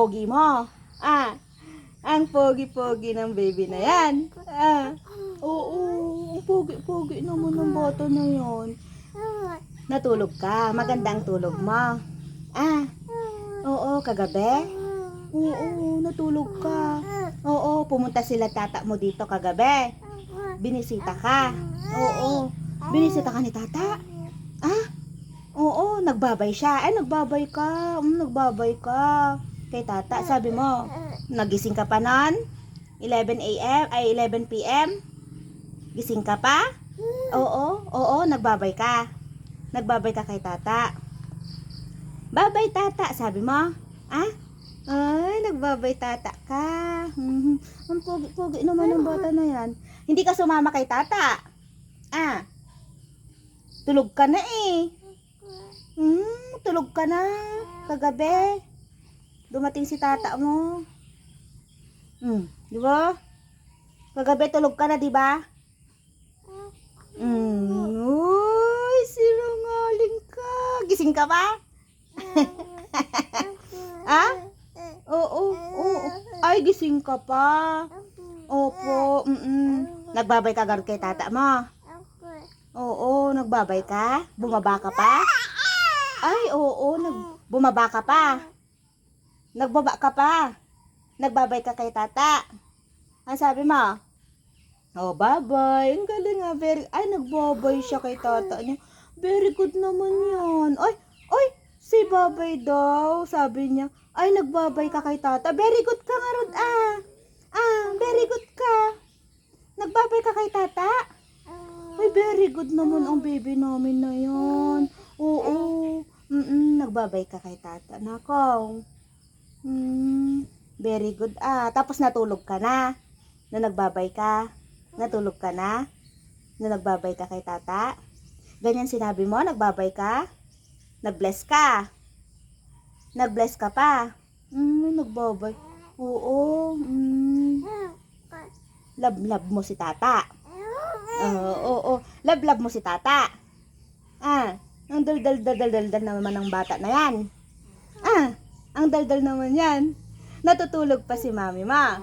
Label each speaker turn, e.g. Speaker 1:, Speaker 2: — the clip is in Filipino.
Speaker 1: pogi mo. Ang pogi-pogi ng baby na yan. Oo, ang pogi-pogi naman ng bata na yan. Natulog ka, magandang tulog mo. Oo, kagabi? Oo, natulog ka. Oo, pumunta sila tata mo dito kagabi. Binisita ka. Oo, binisita ka ni tata. Oo, nagbabay siya. Nagbabay ka. Nagbabay ka. Kay tata, sabi mo, nagising ka pa nun? 11 a.m. ay 11 p.m. Gising ka pa? Oo, nagbabay ka. Nagbabay ka kay tata. Babay tata, sabi mo. Ay, nagbabay tata ka. Ang pogi-pogi naman ng bata na yan. Hindi ka sumama kay tata. Tulog ka na eh. Tulog ka na. Kagabi. Dumating si tata mo. Di ba? Kagabi tulog ka na, di ba? Uy, sinungaling ka. Gising ka ba? Oo. Ay, gising ka pa. Opo. Nagbabay ka agad kay tata mo. Oo, nagbabay ka. Bumaba ka pa. Ay, oo, bumaba ka pa. Nagbaba ka pa. Nagbabay ka kay tata. Ang sabi mo? Babay. Ang galing nga. Nagbabay siya kay tata niya. Very good naman yan. Ay, si babay daw. Sabi niya, nagbabay ka kay tata. Very good ka nga, Rod. Very good ka. Nagbabay ka kay tata. Ay, very good naman ang baby namin na yan. Oo. Nagbabay ka kay tata. Nakaw. Very good. Tapos natulog ka na. Na nagbabay ka. Natulog ka na. Na nagbabay ka kay tata. Ganyan sinabi mo, nagbabay ka. Nag-bless ka. Nag-bless ka pa. Nagbabay. Oo. Love mo si tata. Oo. Love mo si tata. Ang dal-dal naman ng bata na yan. Ang dal-dal naman yan. Natutulog pa si mami ma.